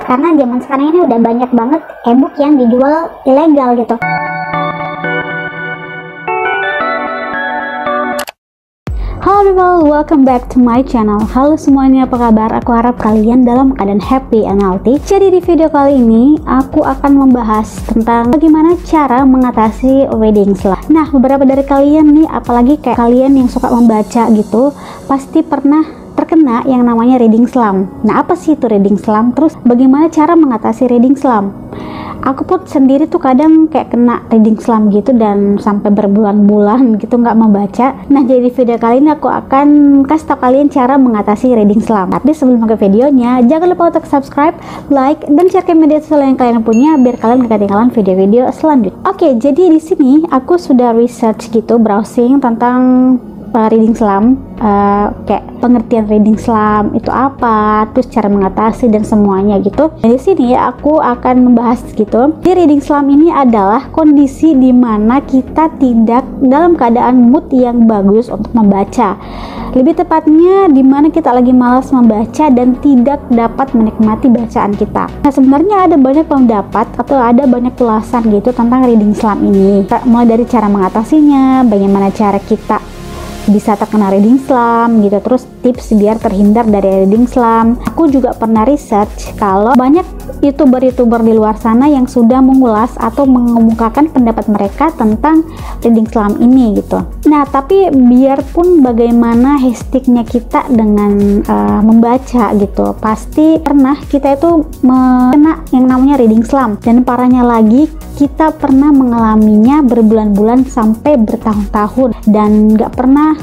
Karena zaman sekarang ini udah banyak banget e-book yang dijual ilegal gitu. Halo people, welcome back to my channel. Halo semuanya, apa kabar? Aku harap kalian dalam keadaan happy and healthy. Jadi di video kali ini aku akan membahas tentang bagaimana cara mengatasi reading slump. Nah, beberapa dari kalian nih, apalagi kayak kalian yang suka membaca gitu, pasti pernah terkena yang namanya reading slump. Nah, apa sih itu reading slump? Terus bagaimana cara mengatasi reading slump? Aku pun sendiri tuh kadang kayak kena reading slump gitu dan sampai berbulan-bulan gitu nggak membaca. Nah, jadi video kali ini aku akan kasih tau kalian cara mengatasi reading slump. Tapi sebelum ke videonya, jangan lupa untuk subscribe, like, dan share ke media sosial yang kalian punya biar kalian gak ketinggalan video-video selanjutnya. Oke, jadi di sini aku sudah research gitu, browsing tentang reading slump, kayak pengertian reading slump itu apa, terus cara mengatasi dan semuanya gitu. Dan di sini aku akan membahas gitu. Di reading slump ini adalah kondisi di mana kita tidak dalam keadaan mood yang bagus untuk membaca. Lebih tepatnya di mana kita lagi malas membaca dan tidak dapat menikmati bacaan kita. Nah, sebenarnya ada banyak pendapat atau ada banyak ulasan gitu tentang reading slump ini. Mulai dari cara mengatasinya, bagaimana cara kita bisa terkena reading slump gitu, terus tips biar terhindar dari reading slump. Aku juga pernah research kalau banyak youtuber-youtuber di luar sana yang sudah mengulas atau mengemukakan pendapat mereka tentang reading slump ini gitu. Nah, tapi biarpun bagaimana hektiknya kita dengan membaca gitu, pasti pernah kita itu kena yang namanya reading slump. Dan parahnya lagi, kita pernah mengalaminya berbulan-bulan sampai bertahun-tahun dan nggak pernah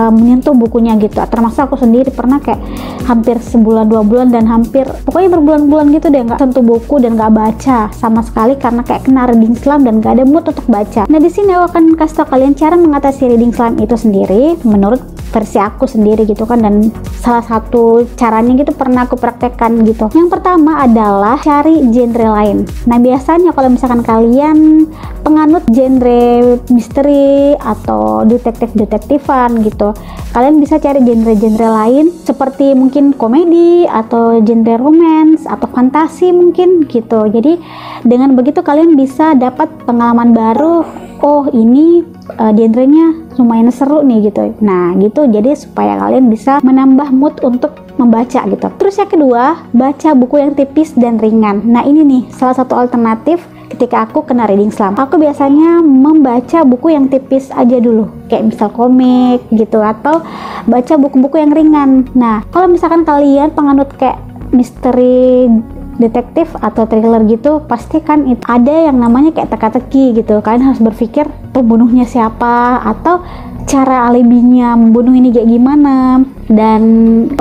menyentuh bukunya gitu. Termasuk aku sendiri pernah kayak hampir sebulan 2 bulan dan hampir pokoknya berbulan-bulan gitu deh nggak sentuh buku dan nggak baca sama sekali karena kayak kena reading slump dan nggak ada mood untuk baca. Nah, di sini aku akan kasih tau kalian cara mengatasi reading slump itu sendiri menurut versi aku sendiri gitu kan, dan salah satu caranya gitu pernah aku praktekkan gitu. Yang pertama adalah cari genre lain. Nah, biasanya kalau misalkan kalian penganut genre misteri atau detektifan gitu, kalian bisa cari genre-genre lain seperti mungkin komedi atau genre romance atau fantasi mungkin gitu. Jadi dengan begitu kalian bisa dapat pengalaman baru. Oh, ini genrenya lumayan seru nih gitu. Nah, gitu jadi supaya kalian bisa menambah mood untuk membaca gitu. Terus yang kedua, baca buku yang tipis dan ringan. Nah, ini nih salah satu alternatif ketika aku kena reading slump. Aku biasanya membaca buku yang tipis aja dulu, kayak misal komik gitu, atau baca buku-buku yang ringan. Nah, kalau misalkan kalian penganut kayak misteri, detektif atau thriller gitu, pasti kan itu ada yang namanya kayak teka-teki gitu. Kalian harus berpikir pembunuhnya siapa atau cara alibinya membunuh ini kayak gimana, dan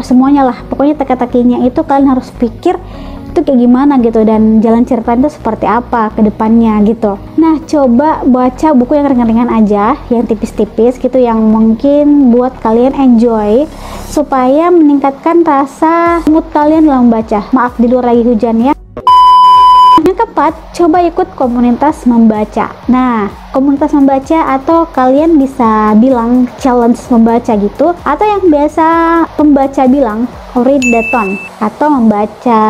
semuanya lah. Pokoknya teka-tekinya itu kalian harus pikir itu kayak gimana gitu, dan jalan cerita itu seperti apa ke depannya gitu. Nah, coba baca buku yang ringan-ringan aja, yang tipis-tipis gitu, yang mungkin buat kalian enjoy supaya meningkatkan rasa mood kalian dalam membaca. Maaf, di luar lagi hujan ya. Yang keempat, coba ikut komunitas membaca. Nah, komunitas membaca atau kalian bisa bilang challenge membaca gitu, atau yang biasa pembaca bilang readathon atau membaca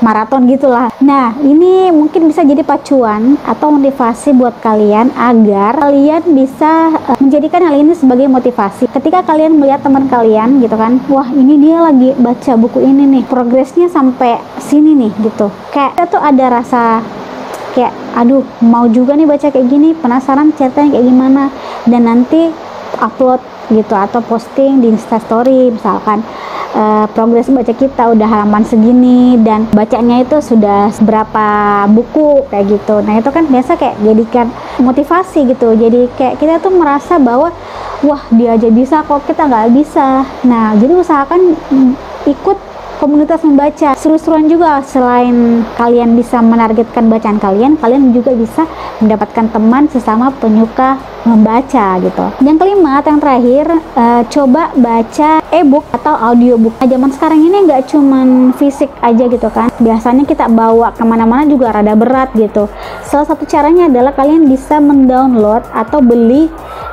maraton gitulah. Nah, ini mungkin bisa jadi pacuan atau motivasi buat kalian agar kalian bisa menjadikan hal ini sebagai motivasi. Ketika kalian melihat teman kalian gitu kan, wah ini dia lagi baca buku ini nih, progresnya sampai sini nih gitu. Kayak itu ada rasa kayak aduh mau juga nih baca kayak gini, penasaran ceritanya kayak gimana, dan nanti upload gitu atau posting di Instastory misalkan progres baca kita udah halaman segini dan bacanya itu sudah seberapa buku kayak gitu. Nah, itu kan biasa kayak jadikan motivasi gitu, jadi kayak kita tuh merasa bahwa wah dia aja bisa kok, kita nggak bisa. Nah, jadi usahakan ikut komunitas membaca, seru-seruan juga. Selain kalian bisa menargetkan bacaan kalian juga bisa mendapatkan teman sesama penyuka membaca gitu. Yang kelima atau yang terakhir, coba baca e-book atau audiobook. Nah, zaman sekarang ini nggak cuman fisik aja gitu kan, biasanya kita bawa kemana-mana juga rada berat gitu. Salah satu caranya adalah kalian bisa mendownload atau beli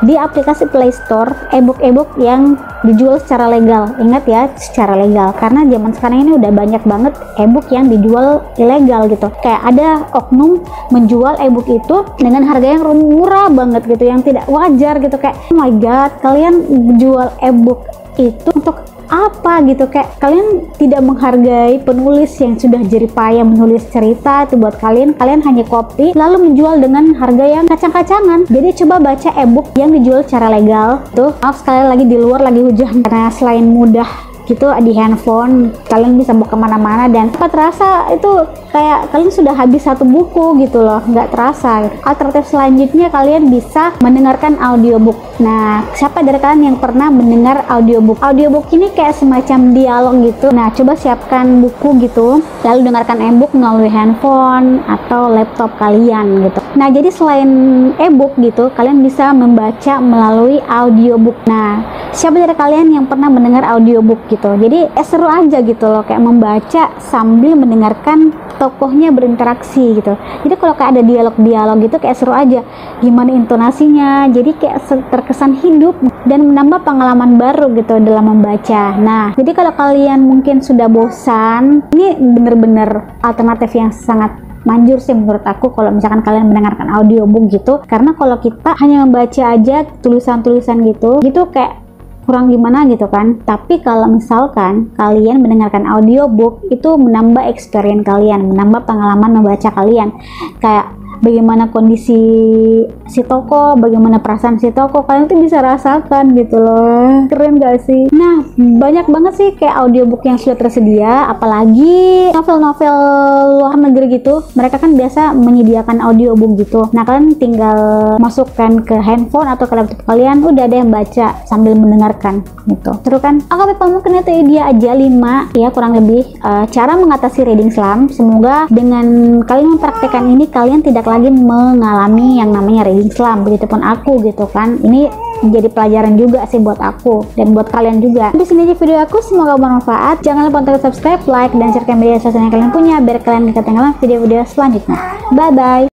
di aplikasi Play Store e-book yang dijual secara legal. Ingat ya, secara legal, karena zaman sekarang ini udah banyak banget e-book yang dijual ilegal gitu. Kayak ada oknum menjual e-book itu dengan harga yang murah banget gitu, yang tidak wajar gitu. Kayak, oh my god, kalian jual e-book itu untuk apa gitu? Kayak kalian tidak menghargai penulis yang sudah jerih payah menulis cerita itu buat kalian hanya copy lalu menjual dengan harga yang kacang-kacangan. Jadi coba baca e-book yang dijual secara legal tuh. Maaf sekali lagi di luar lagi hujan, karena selain mudah gitu di handphone kalian bisa bawa kemana-mana, dan apa terasa itu kayak kalian sudah habis satu buku gitu loh, nggak terasa. Alternatif selanjutnya kalian bisa mendengarkan audiobook. Nah, siapa dari kalian yang pernah mendengar audiobook? Audiobook ini kayak semacam dialog gitu. Nah, coba siapkan buku gitu lalu dengarkan e-book melalui handphone atau laptop kalian gitu. Nah, jadi selain e-book gitu, kalian bisa membaca melalui audiobook. Nah, siapa dari kalian yang pernah mendengar audiobook gitu? Jadi seru aja gitu loh, kayak membaca sambil mendengarkan tokohnya berinteraksi gitu. Jadi kalau kayak ada dialog-dialog gitu kayak seru aja, gimana intonasinya, jadi kayak terkesan hidup dan menambah pengalaman baru gitu dalam membaca. Nah, jadi kalau kalian mungkin sudah bosan, ini bener-bener alternatif yang sangat manjur sih menurut aku kalau misalkan kalian mendengarkan audiobook gitu. Karena kalau kita hanya membaca aja tulisan-tulisan gitu kayak kurang gimana gitu kan. Tapi kalau misalkan kalian mendengarkan audiobook, itu menambah experience kalian, menambah pengalaman membaca kalian. Kayak bagaimana kondisi si tokoh, bagaimana perasaan si tokoh, kalian tuh bisa rasakan gitu loh. Keren gak sih? Nah, banyak banget sih kayak audiobook yang sudah tersedia, apalagi novel-novel luar negeri gitu. Mereka kan biasa menyediakan audiobook gitu. Nah, kalian tinggal masukkan ke handphone atau ke laptop kalian, udah ada yang baca sambil mendengarkan gitu. Seru kan? Oke, mungkin itu dia aja 5 ya kurang lebih cara mengatasi reading slump. Semoga dengan kalian mempraktekkan ini, kalian tidak lagi mengalami yang namanya reading slump. Begitupun aku gitu kan. Ini menjadi pelajaran juga sih buat aku dan buat kalian juga. Di sini aja video aku, semoga bermanfaat. Jangan lupa untuk subscribe, like, dan share ke media sosial yang kalian punya biar kalian gak ketinggalan video-video selanjutnya. Bye bye.